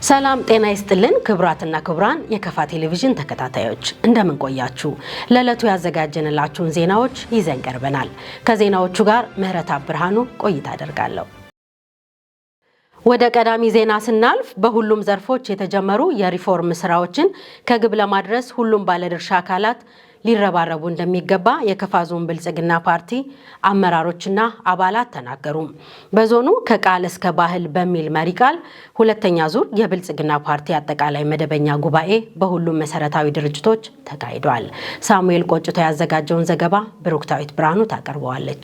ሰላም ጤና ይስጥልን ክብራትና ክብራን የከፋ ቴሌቪዥን ተከታታዮች እንደምን ቆያችሁ? ለዕለቱ ያዘጋጀንላችሁን ዜናዎች ይዘን ቀርበናል። ከዜናዎቹ ጋር ምህረት ብርሃኑ ቆይታ አደርጋለሁ። ወደ ቀዳሚ ዜና ስናልፍ በሁሉም ዘርፎች የተጀመሩ የሪፎርም ስራዎችን ከግብ ለማድረስ ሁሉም ባለድርሻ አካላት ሊረባረቡ እንደሚገባ የከፋ ዞን ብልጽግና ፓርቲ አመራሮችና አባላት ተናገሩ። በዞኑ ከቃል እስከ ባህል በሚል መሪ ቃል ሁለተኛ ዙር የብልጽግና ፓርቲ አጠቃላይ መደበኛ ጉባኤ በሁሉም መሰረታዊ ድርጅቶች ተካሂዷል። ሳሙኤል ቆጭቶ ያዘጋጀውን ዘገባ ብሩክታዊት ብርሃኑ ታቀርበዋለች።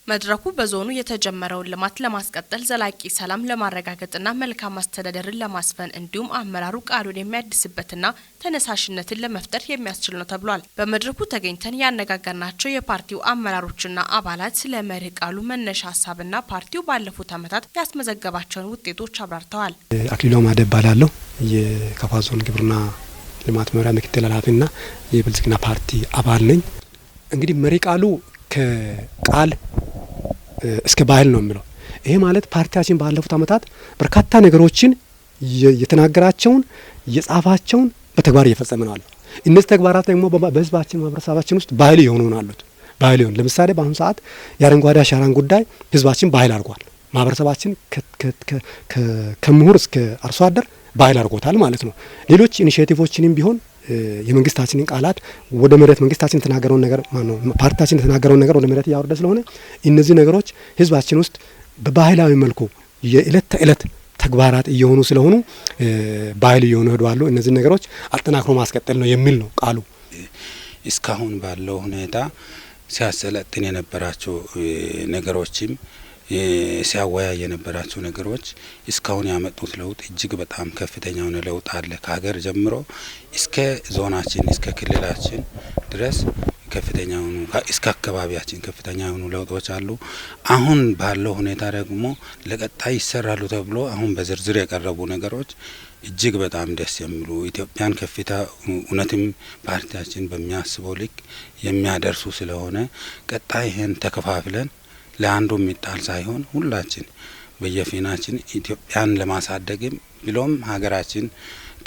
መድረኩ በዞኑ የተጀመረውን ልማት ለማስቀጠል ዘላቂ ሰላም ለማረጋገጥና መልካም አስተዳደርን ለማስፈን እንዲሁም አመራሩ ቃሉን የሚያድስበትና ተነሳሽነትን ለመፍጠር የሚያስችል ነው ተብሏል። በመድረኩ ተገኝተን ያነጋገርናቸው የፓርቲው አመራሮችና አባላት ስለ መርህ ቃሉ መነሻ ሀሳብና ፓርቲው ባለፉት ዓመታት ያስመዘገባቸውን ውጤቶች አብራርተዋል። አክሊሉ አማደ እባላለሁ። የከፋ ዞን ግብርና ልማት መምሪያ ምክትል ኃላፊና የብልጽግና ፓርቲ አባል ነኝ። እንግዲህ መርህ ቃሉ ከቃል እስከ ባህል ነው የሚለው። ይሄ ማለት ፓርቲያችን ባለፉት ዓመታት በርካታ ነገሮችን የተናገራቸውን የጻፋቸውን በተግባር እየፈጸመ ነው። እነዚህ ተግባራት ደግሞ በህዝባችን ማህበረሰባችን ውስጥ ባህል የሆኑ ናሉት። ባህል ይሁን ለምሳሌ በአሁኑ ሰዓት የአረንጓዴ አሻራን ጉዳይ ህዝባችን ባህል አድርጓል። ማህበረሰባችን ከምሁር እስከ አርሶ አደር ባህል አድርጎታል ማለት ነው። ሌሎች ኢኒሼቲቮችንም ቢሆን የመንግስታችንን ቃላት ወደ መሬት መንግስታችን የተናገረውን ነገር ፓርቲያችን የተናገረውን ነገር ወደ መሬት ያወረደ ስለሆነ እነዚህ ነገሮች ህዝባችን ውስጥ በባህላዊ መልኩ የእለት ተእለት ተግባራት እየሆኑ ስለሆኑ ባህል እየሆኑ ሄደዋል። እነዚህ ነገሮች አጠናክሮ ማስቀጠል ነው የሚል ነው ቃሉ። እስካሁን ባለው ሁኔታ ሲያሰለጥን የነበራቸው ነገሮችም ሲያወያይ የነበራቸው ነገሮች እስካሁን ያመጡት ለውጥ እጅግ በጣም ከፍተኛ የሆነ ለውጥ አለ። ከሀገር ጀምሮ እስከ ዞናችን እስከ ክልላችን ድረስ ከፍተኛ የሆኑ እስከ አካባቢያችን ከፍተኛ የሆኑ ለውጦች አሉ። አሁን ባለው ሁኔታ ደግሞ ለቀጣይ ይሰራሉ ተብሎ አሁን በዝርዝር የቀረቡ ነገሮች እጅግ በጣም ደስ የሚሉ ኢትዮጵያን ከፍታ እውነትም ፓርቲያችን በሚያስበው ልክ የሚያደርሱ ስለሆነ ቀጣይ ይህን ተከፋፍለን ለአንዱ የሚጣል ሳይሆን ሁላችን በየፊናችን ኢትዮጵያን ለማሳደግም ብሎም ሀገራችን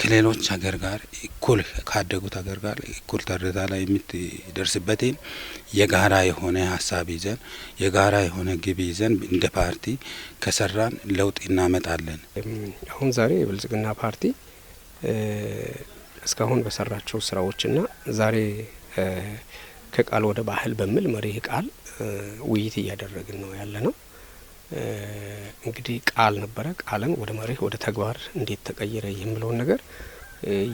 ከሌሎች ሀገር ጋር እኩል ካደጉት ሀገር ጋር እኩል ደረጃ ላይ የምትደርስበትን የጋራ የሆነ ሀሳብ ይዘን የጋራ የሆነ ግብ ይዘን እንደ ፓርቲ ከሰራን ለውጥ እናመጣለን። አሁን ዛሬ የብልጽግና ፓርቲ እስካሁን በሰራቸው ስራዎችና ዛሬ ከቃል ወደ ባህል በሚል መርህ ቃል ውይይት እያደረግን ነው ያለነው። እንግዲህ ቃል ነበረ። ቃልን ወደ መርህ ወደ ተግባር እንዴት ተቀየረ የሚለውን ነገር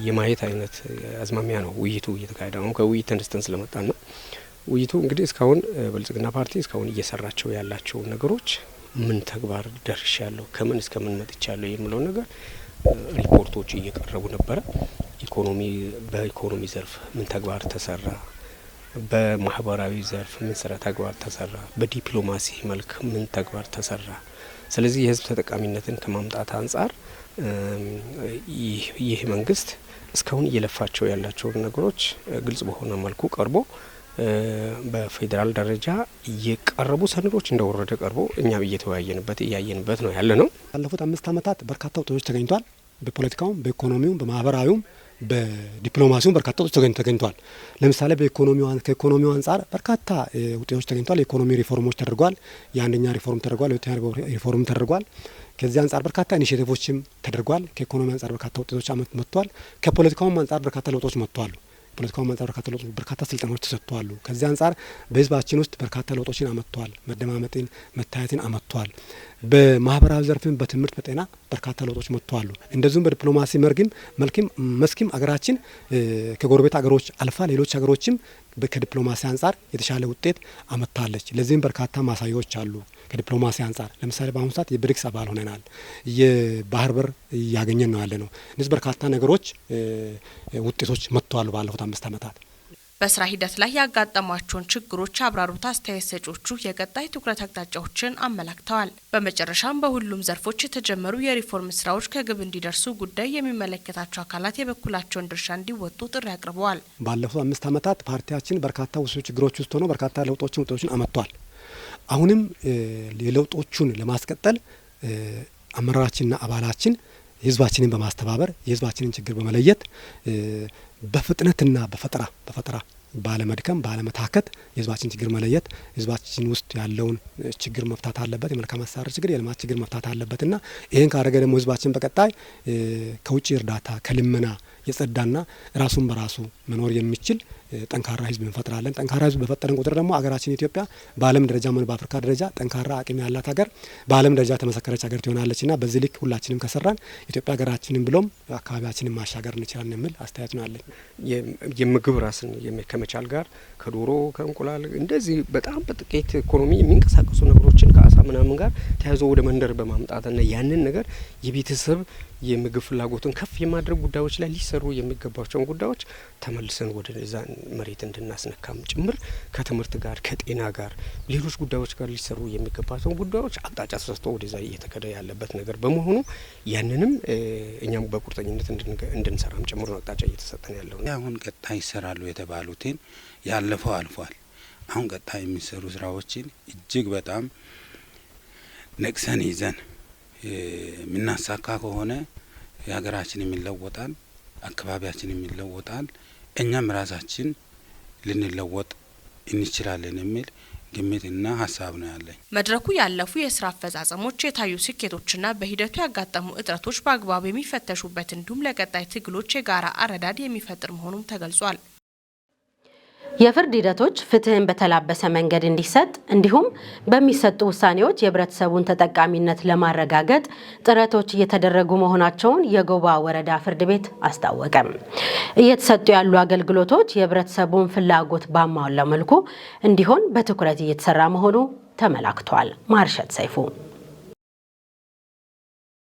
የማየት አይነት አዝማሚያ ነው ውይይቱ እየተካሄደ ነው። ከውይይት ተነስተን ስለመጣን ነው። ውይይቱ እንግዲህ እስካሁን ብልጽግና ፓርቲ እስካሁን እየሰራቸው ያላቸው ነገሮች ምን ተግባር ደርሻለሁ፣ ከምን እስከ ምን መጥቻለሁ የሚለው ነገር ሪፖርቶች እየቀረቡ ነበረ። በኢኮኖሚ ዘርፍ ምን ተግባር ተሰራ፣ በማህበራዊ ዘርፍ ምን ስራ ተግባር ተሰራ፣ በዲፕሎማሲ መልክ ምን ተግባር ተሰራ። ስለዚህ የህዝብ ተጠቃሚነትን ከማምጣት አንጻር ይህ መንግስት እስካሁን እየለፋቸው ያላቸው ነገሮች ግልጽ በሆነ መልኩ ቀርቦ በፌዴራል ደረጃ የቀረቡ ሰነዶች እንደወረደ ቀርቦ እኛም እየተወያየንበት እያየንበት ነው ያለ ነው። ባለፉት 5 ዓመታት በርካታ ውጤቶች ተገኝቷል። በፖለቲካውም በኢኮኖሚውም በማህበራዊውም በዲፕሎማሲውም በርካታ ውጤቶች ተገኝቷል። ለምሳሌ ከኢኮኖሚው አንጻር በርካታ ውጤቶች ተገኝቷል። የኢኮኖሚ ሪፎርሞች ተደርጓል። የአንደኛ ሪፎርም ተደርጓል። የሁለተኛ ሪፎርም ተደርጓል። ከዚህ አንጻር በርካታ ኢኒሼቲቮችም ተደርጓል። ከኢኮኖሚ አንጻር በርካታ ውጤቶች መጥቷል። ከፖለቲካውም አንጻር በርካታ ለውጦች መጥቷል። ፖለቲካውን አንጻር በርካታ ስልጠናዎች ተሰጥተዋል። ከዚህ አንጻር በህዝባችን ውስጥ በርካታ ለውጦችን አመጥቷል። መደማመጥን መታየትን አመጥቷል። በማህበራዊ ዘርፍም በትምህርት በጤና በርካታ ለውጦች መጥተዋል። እንደዚሁም በዲፕሎማሲ መስክም አገራችን ከጎረቤት አገሮች አልፋ ሌሎች ሀገሮችም ከዲፕሎማሲ አንጻር የተሻለ ውጤት አመጥታለች። ለዚህም በርካታ ማሳያዎች አሉ። ከዲፕሎማሲ አንጻር ለምሳሌ በአሁኑ ሰዓት የብሪክስ አባል ሆነናል። የባህር በር እያገኘን ነው ያለ ነው። እነዚህ በርካታ ነገሮች ውጤቶች መጥተዋል ባለፉት 5 ዓመታት። በስራ ሂደት ላይ ያጋጠሟቸውን ችግሮች አብራሩት አስተያየት ሰጪዎቹ የቀጣይ ትኩረት አቅጣጫዎችን አመላክተዋል። በመጨረሻም በሁሉም ዘርፎች የተጀመሩ የሪፎርም ስራዎች ከግብ እንዲደርሱ ጉዳይ የሚመለከታቸው አካላት የበኩላቸውን ድርሻ እንዲወጡ ጥሪ አቅርበዋል። ባለፉት 5 ዓመታት ፓርቲያችን በርካታ ውስብስብ ችግሮች ውስጥ ሆኖ በርካታ ውጤቶችን አመጥቷል። አሁንም የለውጦቹን ለማስቀጠል አመራራችንና አባላችን ህዝባችንን በማስተባበር የህዝባችንን ችግር በመለየት በፍጥነትና በፈጠራ ባለመድከም ባለመታከት የህዝባችን ችግር መለየት ህዝባችን ውስጥ ያለውን ችግር መፍታት አለበት። የመልካም አስተዳደር ችግር የልማት ችግር መፍታት አለበትና ይሄን ካደረገ ደግሞ ህዝባችን በቀጣይ ከውጭ እርዳታ ከልመና የጸዳና ራሱን በራሱ መኖር የሚችል ጠንካራ ህዝብ እንፈጥራለን። ጠንካራ ህዝብ በፈጠረን ቁጥር ደግሞ አገራችን ኢትዮጵያ በዓለም ደረጃ ምን በአፍሪካ ደረጃ ጠንካራ አቅም ያላት ሀገር በዓለም ደረጃ ተመሰከረች ሀገር ትሆናለችና በዚህ ልክ ሁላችንም ከሰራን ኢትዮጵያ ሀገራችንን ብሎም አካባቢያችንን ማሻገር እንችላለን የሚል አስተያየት ነው አለኝ። የምግብ ራስን ከመቻል ጋር ከዶሮ ከእንቁላል እንደዚህ በጣም በጥቂት ኢኮኖሚ የሚንቀሳቀሱ ነገሮችን ከአሳ ምናምን ጋር ተያይዞ ወደ መንደር በማምጣትና ያንን ነገር የቤተሰብ የምግብ ፍላጎትን ከፍ የማድረግ ጉዳዮች ላይ ሊሰሩ የሚገባቸውን ጉዳዮች ተመልሰን ወደ ዛ መሬት እንድናስነካም ጭምር ከትምህርት ጋር ከጤና ጋር ሌሎች ጉዳዮች ጋር ሊሰሩ የሚገባቸውን ጉዳዮች አቅጣጫ ተሰጥቶ ወደዛ እየተከደ ያለበት ነገር በመሆኑ ያንንም እኛም በቁርጠኝነት እንድንሰራም ጭምር ነው አቅጣጫ እየተሰጠን ያለው። አሁን ቀጣይ ይሰራሉ የተባሉትን ያለፈው አልፏል። አሁን ቀጣይ የሚሰሩ ስራዎችን እጅግ በጣም ነቅሰን ይዘን ምናሳካ ከሆነ የሀገራችን የሚለወጣል፣ አካባቢያችን የሚለወጣል፣ እኛም ራሳችን ልንለወጥ እንችላለን የሚል ግምትና ሀሳብ ነው ያለኝ። መድረኩ ያለፉ የስራ አፈጻጸሞች የታዩ ስኬቶችና በሂደቱ ያጋጠሙ እጥረቶች በአግባቡ የሚፈተሹበት እንዲሁም ለቀጣይ ትግሎች የጋራ አረዳድ የሚፈጥር መሆኑም ተገልጿል። የፍርድ ሂደቶች ፍትህን በተላበሰ መንገድ እንዲሰጥ እንዲሁም በሚሰጡ ውሳኔዎች የህብረተሰቡን ተጠቃሚነት ለማረጋገጥ ጥረቶች እየተደረጉ መሆናቸውን የጎባ ወረዳ ፍርድ ቤት አስታወቀም። እየተሰጡ ያሉ አገልግሎቶች የህብረተሰቡን ፍላጎት ባሟላ መልኩ እንዲሆን በትኩረት እየተሰራ መሆኑ ተመላክቷል። ማርሸት ሰይፉ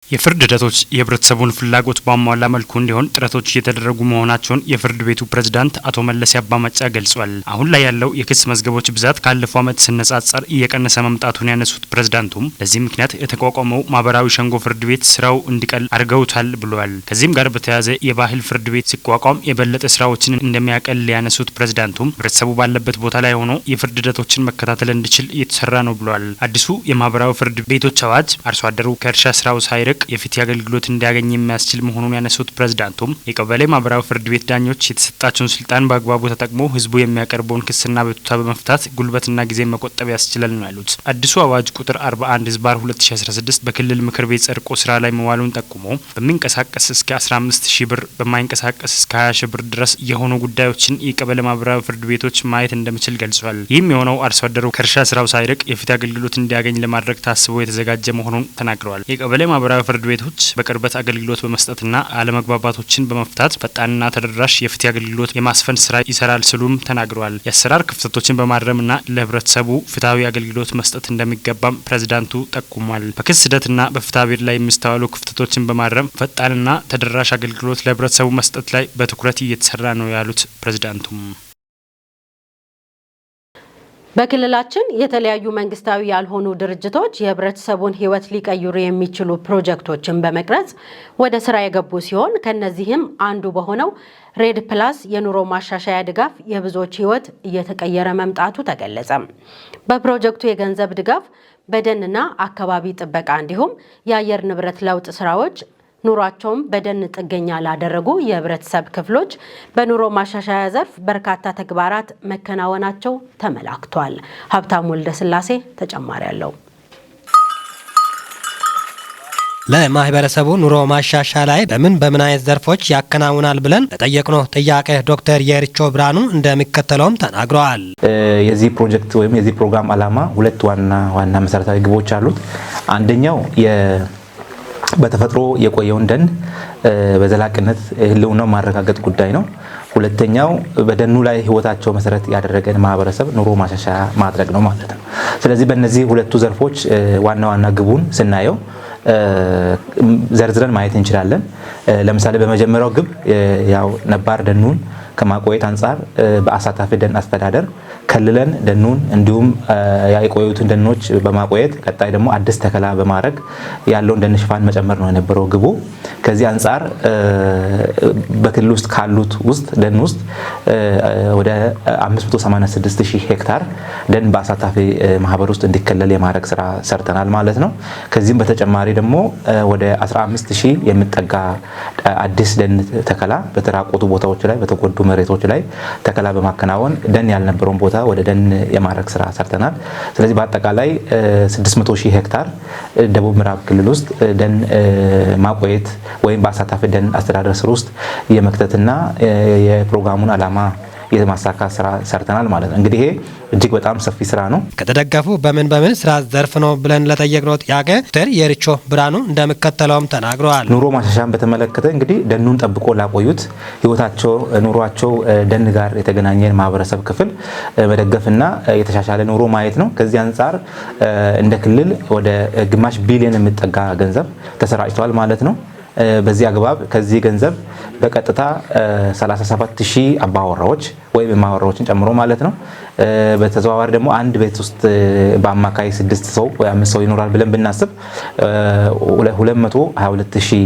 የፍርድ ሂደቶች የህብረተሰቡን ፍላጎት ባሟላ መልኩ እንዲሆን ጥረቶች እየተደረጉ መሆናቸውን የፍርድ ቤቱ ፕሬዝዳንት አቶ መለስ አባመጫ ገልጿል። አሁን ላይ ያለው የክስ መዝገቦች ብዛት ካለፈው ዓመት ሲነጻጸር እየቀነሰ መምጣቱን ያነሱት ፕሬዝዳንቱም ለዚህ ምክንያት የተቋቋመው ማህበራዊ ሸንጎ ፍርድ ቤት ስራው እንዲቀል አድርገውታል ብለዋል። ከዚህም ጋር በተያያዘ የባህል ፍርድ ቤት ሲቋቋም የበለጠ ስራዎችን እንደሚያቀል ያነሱት ፕሬዝዳንቱም ህብረተሰቡ ባለበት ቦታ ላይ ሆኖ የፍርድ ሂደቶችን መከታተል እንዲችል እየተሰራ ነው ብለዋል። አዲሱ የማህበራዊ ፍርድ ቤቶች አዋጅ አርሶ አደሩ ከእርሻ ስራው ሳይርቅ የፍትህ አገልግሎት እንዲያገኝ የሚያስችል መሆኑን ያነሱት ፕሬዝዳንቱም የቀበሌ ማህበራዊ ፍርድ ቤት ዳኞች የተሰጣቸውን ስልጣን በአግባቡ ተጠቅሞ ህዝቡ የሚያቀርበውን ክስና ቤቱታ በመፍታት ጉልበትና ጊዜ መቆጠብ ያስችላል ነው ያሉት። አዲሱ አዋጅ ቁጥር 41/2016 በክልል ምክር ቤት ጸድቆ ስራ ላይ መዋሉን ጠቁሞ በሚንቀሳቀስ እስከ 15,000 ብር በማይንቀሳቀስ እስከ 20,000 ብር ድረስ የሆኑ ጉዳዮችን የቀበሌ ማህበራዊ ፍርድ ቤቶች ማየት እንደሚችል ገልጿል። ይህም የሆነው አርሶ አደሩ ከእርሻ ስራው ሳይርቅ የፍትህ አገልግሎት እንዲያገኝ ለማድረግ ታስቦ የተዘጋጀ መሆኑን ተናግረዋል። የቀበሌ ማህበራዊ ፍርድ ቤቶች በቅርበት አገልግሎት በመስጠትና አለመግባባቶችን በመፍታት ፈጣንና ተደራሽ የፍትህ አገልግሎት የማስፈን ስራ ይሰራል ሲሉም ተናግረዋል። የአሰራር ክፍተቶችን በማረምና ለህብረተሰቡ ፍትሃዊ አገልግሎት መስጠት እንደሚገባም ፕሬዝዳንቱ ጠቁሟል። በክስ ሂደትና በፍትሐ ብሔር ላይ የሚስተዋሉ ክፍተቶችን በማረም ፈጣንና ተደራሽ አገልግሎት ለህብረተሰቡ መስጠት ላይ በትኩረት እየተሰራ ነው ያሉት ፕሬዝዳንቱም በክልላችን የተለያዩ መንግስታዊ ያልሆኑ ድርጅቶች የህብረተሰቡን ህይወት ሊቀይሩ የሚችሉ ፕሮጀክቶችን በመቅረጽ ወደ ስራ የገቡ ሲሆን ከነዚህም አንዱ በሆነው ሬድ ፕላስ የኑሮ ማሻሻያ ድጋፍ የብዙዎች ህይወት እየተቀየረ መምጣቱ ተገለጸ። በፕሮጀክቱ የገንዘብ ድጋፍ በደንና አካባቢ ጥበቃ እንዲሁም የአየር ንብረት ለውጥ ስራዎች ኑሯቸውን በደን ጥገኛ ላደረጉ የህብረተሰብ ክፍሎች በኑሮ ማሻሻያ ዘርፍ በርካታ ተግባራት መከናወናቸው ተመላክቷል። ሀብታሙ ወልደስላሴ ተጨማሪ አለው። ለማህበረሰቡ ኑሮ ማሻሻያ ላይ በምን አይነት ዘርፎች ያከናውናል ብለን ለጠየቅነው ጥያቄ ዶክተር የሪቾ ብርሃኑ እንደሚከተለውም ተናግረዋል። የዚህ ፕሮጀክት ወይም የዚህ ፕሮግራም ዓላማ ሁለት ዋና መሰረታዊ ግቦች አሉት። አንደኛው በተፈጥሮ የቆየውን ደን በዘላቂነት ህልውናው ማረጋገጥ ጉዳይ ነው። ሁለተኛው በደኑ ላይ ህይወታቸው መሰረት ያደረገን ማህበረሰብ ኑሮ ማሻሻያ ማድረግ ነው ማለት ነው። ስለዚህ በእነዚህ ሁለቱ ዘርፎች ዋና ግቡን ስናየው ዘርዝረን ማየት እንችላለን። ለምሳሌ በመጀመሪያው ግብ ያው ነባር ደኑን ከማቆየት አንጻር በአሳታፊ ደን አስተዳደር ከልለን ደኑን እንዲሁም የቆዩትን ደኖች በማቆየት ቀጣይ ደግሞ አዲስ ተከላ በማድረግ ያለውን ደን ሽፋን መጨመር ነው የነበረው ግቡ። ከዚህ አንጻር በክልል ውስጥ ካሉት ውስጥ ደን ውስጥ ወደ 586000 ሄክታር ደን በአሳታፊ ማህበር ውስጥ እንዲከለል የማድረግ ስራ ሰርተናል ማለት ነው። ከዚህም በተጨማሪ ደግሞ ወደ 15000 የሚጠጋ አዲስ ደን ተከላ በተራቆቱ ቦታዎች ላይ በተጎዱ መሬቶች ላይ ተከላ በማከናወን ደን ያልነበረውን ቦታ ወደ ደን የማድረግ ስራ ሰርተናል። ስለዚህ በአጠቃላይ 600000 ሄክታር ደቡብ ምዕራብ ክልል ውስጥ ደን ማቆየት ወይም በአሳታፊ ደን አስተዳደር ስር ውስጥ የመክተትና የፕሮግራሙን ዓላማ የማሳካት ስራ ሰርተናል ማለት ነው። እንግዲህ ይሄ እጅግ በጣም ሰፊ ስራ ነው። ከተደገፉ በምን ስራ ዘርፍ ነው ብለን ለጠየቅነው ጥያቄ ዶክተር የሪቾ ብርሃኑ እንደሚከተለውም ተናግረዋል። ኑሮ ማሻሻያን በተመለከተ እንግዲህ ደኑን ጠብቆ ላቆዩት ህይወታቸው ኑሯቸው ደን ጋር የተገናኘን ማህበረሰብ ክፍል መደገፍና የተሻሻለ ኑሮ ማየት ነው። ከዚህ አንጻር እንደ ክልል ወደ ግማሽ ቢሊዮን የሚጠጋ ገንዘብ ተሰራጭቷል ማለት ነው። በዚህ አግባብ ከዚህ ገንዘብ በቀጥታ 37000 አባወራዎች ወይም ማወራዎችን ጨምሮ ማለት ነው። በተዘዋዋሪ ደግሞ አንድ ቤት ውስጥ በአማካይ 6 ሰው ወይ 5 ሰው ይኖራል ብለን ብናስብ 222000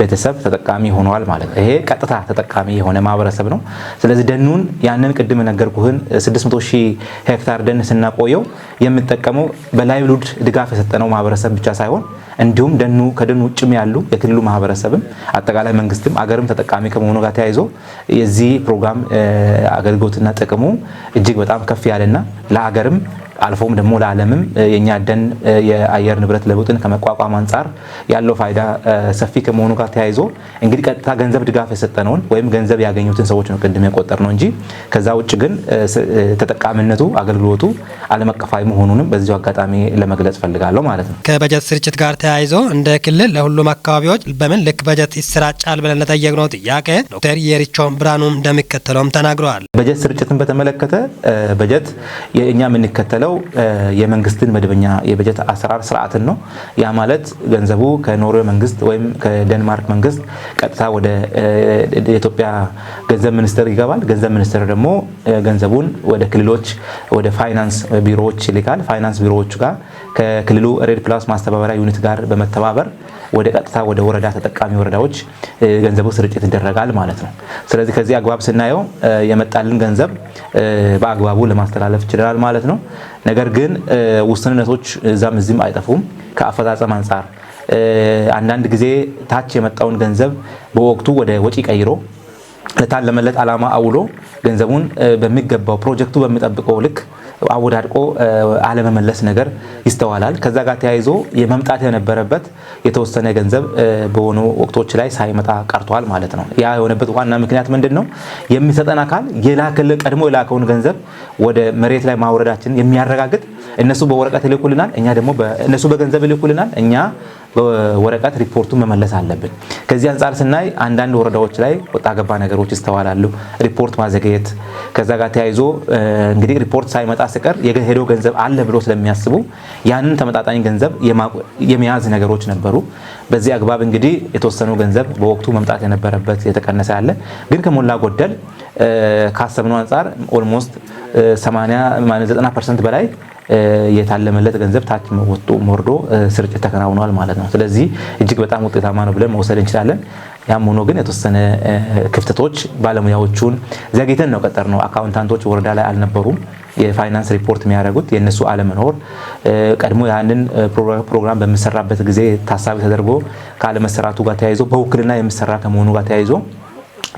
ቤተሰብ ተጠቃሚ ሆነዋል ማለት ነው። ይሄ ቀጥታ ተጠቃሚ የሆነ ማህበረሰብ ነው። ስለዚህ ደኑን ያንን ቅድም ነገርኩህን 600000 ሄክታር ደን ስናቆየው የሚጠቀመው በላይቭሊሁድ ድጋፍ የሰጠነው ማህበረሰብ ብቻ ሳይሆን እንዲሁም ከደኑ ውጭም ያሉ የክልሉ ማህበረሰብም አጠቃላይ መንግስትም አገርም ተጠቃሚ ከመሆኑ ጋር ተያይዞ የዚህ ፕሮግራም አገልግሎትና ጥቅሙ እጅግ በጣም ከፍ ያለና ለሀገርም አልፎም ደግሞ ለዓለምም የኛ ደን የአየር ንብረት ለውጥን ከመቋቋም አንጻር ያለው ፋይዳ ሰፊ ከመሆኑ ጋር ተያይዞ እንግዲህ ቀጥታ ገንዘብ ድጋፍ የሰጠነውን ወይም ገንዘብ ያገኙትን ሰዎች ነው ቅድም የቆጠር ነው እንጂ ከዛ ውጭ ግን ተጠቃሚነቱ አገልግሎቱ ዓለም አቀፋዊ መሆኑንም በዚሁ አጋጣሚ ለመግለጽ ፈልጋለሁ ማለት ነው። ከበጀት ስርጭት ጋር ተያይዞ እንደ ክልል ለሁሉም አካባቢዎች በምን ልክ በጀት ይሰራጫል ብለን ለጠየቅነው ጥያቄ ዶክተር የሪቾ ብርሃኑ እንደሚከተለውም ተናግረዋል። በጀት ስርጭትን በተመለከተ በጀት የኛ የምንከተለው የመንግስትን መደበኛ የበጀት አሰራር ስርዓትን ነው። ያ ማለት ገንዘቡ ከኖርዌይ መንግስት ወይም ከዴንማርክ መንግስት ቀጥታ ወደ ኢትዮጵያ ገንዘብ ሚኒስቴር ይገባል። ገንዘብ ሚኒስቴር ደግሞ ገንዘቡን ወደ ክልሎች ወደ ፋይናንስ ቢሮዎች ይልካል። ፋይናንስ ቢሮዎች ጋር ከክልሉ ሬድ ፕላስ ማስተባበሪያ ዩኒት ጋር በመተባበር ወደ ቀጥታ ወደ ወረዳ ተጠቃሚ ወረዳዎች ገንዘቡ ስርጭት ይደረጋል ማለት ነው። ስለዚህ ከዚህ አግባብ ስናየው የመጣልን ገንዘብ በአግባቡ ለማስተላለፍ ይችላል ማለት ነው። ነገር ግን ውስንነቶች እዛም እዚህም አይጠፉም። ከአፈጻጸም አንጻር አንዳንድ ጊዜ ታች የመጣውን ገንዘብ በወቅቱ ወደ ወጪ ቀይሮ ለታለመለት ዓላማ አውሎ ገንዘቡን በሚገባው ፕሮጀክቱ በሚጠብቀው ልክ አወዳድቆ አለመመለስ ነገር ይስተዋላል። ከዛ ጋር ተያይዞ የመምጣት የነበረበት የተወሰነ ገንዘብ በሆኑ ወቅቶች ላይ ሳይመጣ ቀርቷል ማለት ነው። ያ የሆነበት ዋና ምክንያት ምንድነው? የሚሰጠን አካል ቀድሞ የላከውን ገንዘብ ወደ መሬት ላይ ማውረዳችን የሚያረጋግጥ እነሱ በወረቀት ይልኩልናል፣ እኛ ደግሞ እነሱ በገንዘብ ይልኩልናል፣ እኛ በወረቀት ሪፖርቱን መመለስ አለብን። ከዚህ አንጻር ስናይ አንዳንድ ወረዳዎች ላይ ወጣ ገባ ነገሮች ይስተዋላሉ። ሪፖርት ማዘግየት ከዛ ጋር ተያይዞ እንግዲህ ሪፖርት ሳይመጣ ሲቀር የሄደው ገንዘብ አለ ብሎ ስለሚያስቡ ያንን ተመጣጣኝ ገንዘብ የመያዝ ነገሮች ነበሩ። በዚህ አግባብ እንግዲህ የተወሰኑ ገንዘብ በወቅቱ መምጣት የነበረበት የተቀነሰ ያለ ግን ከሞላ ጎደል ካሰብነው አንጻር ኦልሞስት 80-90% በላይ የታለመለት ገንዘብ ታች ወርዶ ስርጭት ተከናውኗል ማለት ነው። ስለዚህ እጅግ በጣም ውጤታማ ነው ብለን መውሰድ እንችላለን። ያም ሆኖ ግን የተወሰነ ክፍተቶች ባለሙያዎቹን ዘግይተን ነው ቀጠር ነው። አካውንታንቶች ወረዳ ላይ አልነበሩም። የፋይናንስ ሪፖርት የሚያደርጉት የነሱ አለመኖር ቀድሞ ያንን ፕሮግራም በሚሰራበት ጊዜ ታሳቢ ተደርጎ ካለመሰራቱ ጋር ተያይዞ በውክልና የሚሰራ ከመሆኑ ጋር ተያይዞ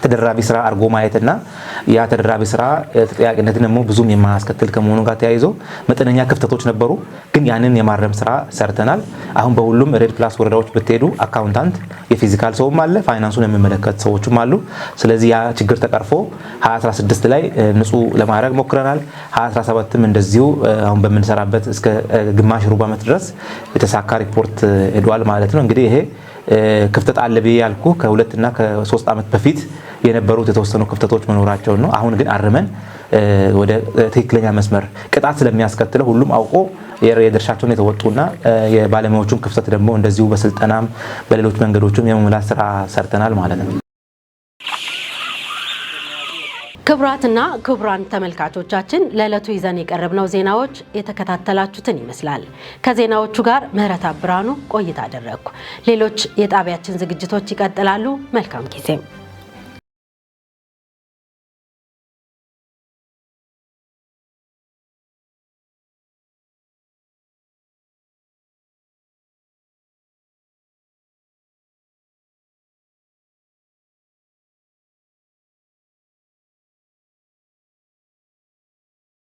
ተደራቢ ስራ አርጎ ማየትና ያ ተደራቢ ስራ ተጠያቂነትን ደግሞ ብዙም የማያስከትል ከመሆኑ ጋር ተያይዞ መጠነኛ ክፍተቶች ነበሩ። ግን ያንን የማረም ስራ ሰርተናል። አሁን በሁሉም ሬድ ፕላስ ወረዳዎች ብትሄዱ አካውንታንት የፊዚካል ሰውም አለ፣ ፋይናንሱን የሚመለከት ሰዎችም አሉ። ስለዚህ ያ ችግር ተቀርፎ 2016 ላይ ንጹህ ለማድረግ ሞክረናል። 2017ም እንደዚሁ አሁን በምንሰራበት እስከ ግማሽ ሩብ ዓመት ድረስ የተሳካ ሪፖርት ሄዷል ማለት ነው። እንግዲህ ይሄ ክፍተት አለ ብዬ ያልኩ ከ2 እና ከ3 ዓመት በፊት የነበሩት የተወሰኑ ክፍተቶች መኖራቸው ነው። አሁን ግን አርመን ወደ ትክክለኛ መስመር ቅጣት ስለሚያስከትለው ሁሉም አውቆ የድርሻቸውን የተወጡና የባለሙያዎቹን ክፍተት ደግሞ እንደዚሁ በስልጠናም በሌሎች መንገዶችም የመሙላት ስራ ሰርተናል ማለት ነው። ክቡራትና ክቡራን ተመልካቾቻችን ለዕለቱ ይዘን የቀረብነው ዜናዎች የተከታተላችሁትን ይመስላል። ከዜናዎቹ ጋር ምህረተአብ ብርሃኑ ቆይታ አደረግኩ። ሌሎች የጣቢያችን ዝግጅቶች ይቀጥላሉ። መልካም ጊዜ